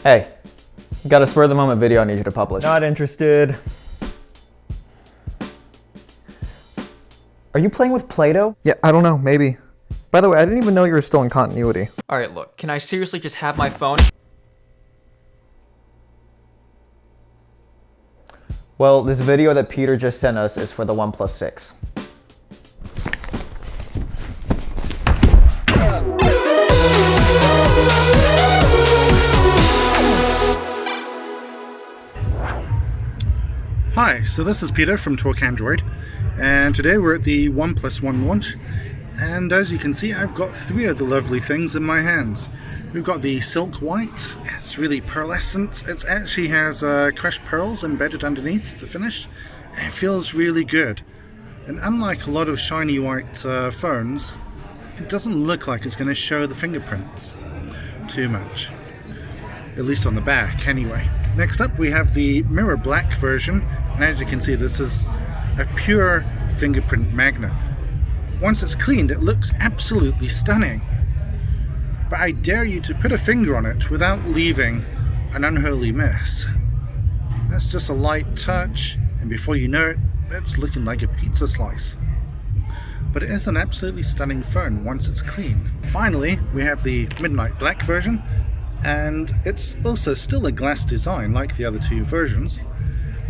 Hey, got a spur of the moment video I need you to publish. Not interested. Are you playing with Play-Doh? Yeah, I don't know, maybe. By the way, I didn't even know you were still in continuity. Alright, look, can I seriously just have my phone? Well, this video that Peter just sent us is for the OnePlus 6. Hi, so this is Peter from Talk Android, and today we're at the OnePlus 1 launch, and as you can see I've got three of the lovely things in my hands. We've got the Silk White. It's really pearlescent. It actually has crushed pearls embedded underneath the finish, and it feels really good. And unlike a lot of shiny white phones, it doesn't look like it's going to show the fingerprints too much, at least on the back anyway. Next up we have the mirror black version, and as you can see this is a pure fingerprint magnet. Once it's cleaned it looks absolutely stunning, but I dare you to put a finger on it without leaving an unholy mess. That's just a light touch, and before you know it, it's looking like a pizza slice. But it is an absolutely stunning phone once it's clean. Finally we have the midnight black version, and it's also still a glass design like the other two versions,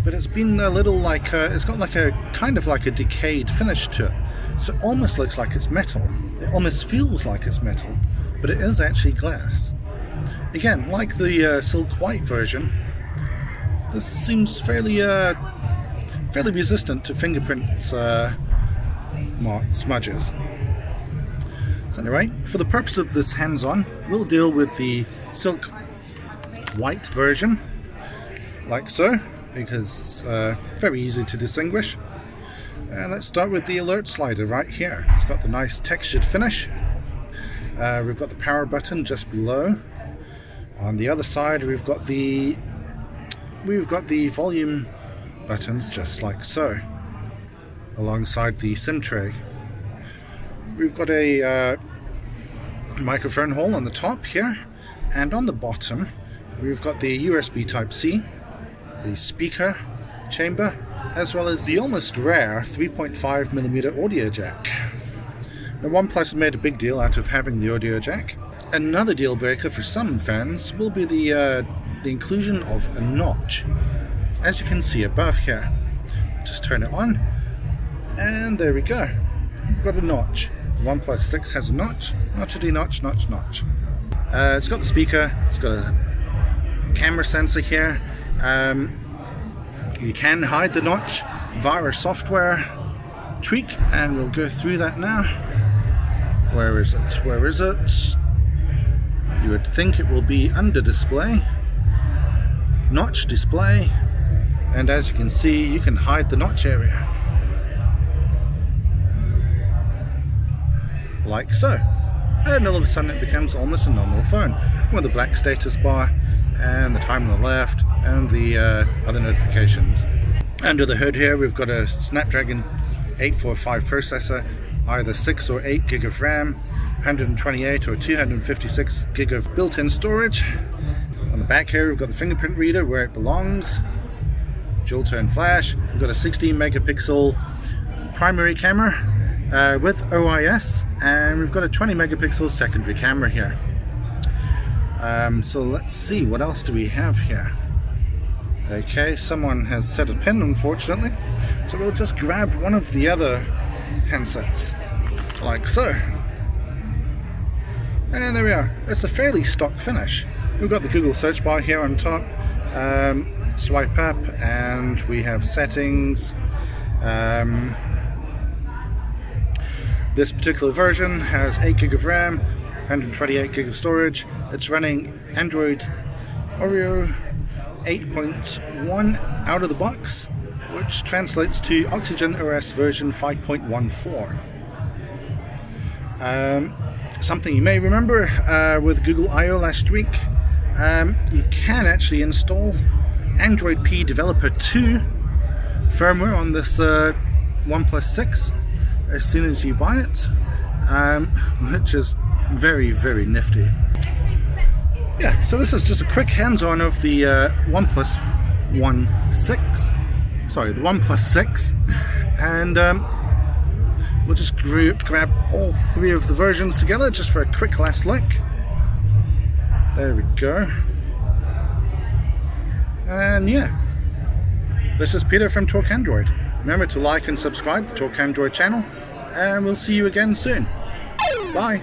but it's been a little like it's got like a kind of like a decayed finish to it, so it almost looks like it's metal. It almost feels like it's metal, but it is actually glass. Again, like the Silk White version, this seems fairly resistant to fingerprint smudges. So anyway, for the purpose of this hands-on, we'll deal with the Silk White version, like so, because it's very easy to distinguish. And let's start with the alert slider right here. It's got the nice textured finish. We've got the power button just below. On the other side we've got the volume buttons just like so, alongside the SIM tray. We've got a microphone hole on the top here, and on the bottom we've got the USB Type-C, the speaker chamber, as well as the almost rare 3.5mm audio jack. Now OnePlus made a big deal out of having the audio jack. Another deal breaker for some fans will be the inclusion of a notch, as you can see above here. Just turn it on, and there we go. We've got a notch. OnePlus 6 has a notch. Notchity notch, notch, notch. It's got the speaker, it's got a camera sensor here. You can hide the notch via a software tweak, and we'll go through that now. Where is it? Where is it? You would think it will be under display. Notch display. And as you can see, you can hide the notch area. Like so. And all of a sudden it becomes almost a normal phone, with the black status bar and the time on the left and the other notifications. Under the hood here we've got a Snapdragon 845 processor, either 6 or 8 gig of RAM, 128 or 256 gig of built-in storage. On the back here we've got the fingerprint reader where it belongs, dual tone flash. We've got a 16 megapixel primary camera with OIS, and we've got a 20 megapixel secondary camera here. So let's see, what else do we have here? Okay, someone has set a pin unfortunately, so we'll just grab one of the other handsets, like so. And there we are. It's a fairly stock finish. We've got the Google search bar here on top, swipe up, and we have settings. This particular version has 8 gig of RAM, 128 gig of storage. It's running Android Oreo 8.1 out of the box, which translates to Oxygen OS version 5.14. Something you may remember with Google I/O last week, you can actually install Android P Developer 2 firmware on this OnePlus 6 as soon as you buy it, which is very, very nifty. Yeah, so this is just a quick hands-on of the OnePlus One 6. Sorry, the OnePlus 6. And we'll just grab all three of the versions together just for a quick last look. There we go. And yeah, this is Peter from Talk Android. Remember to like and subscribe to the Talk Android channel, and we'll see you again soon. Bye.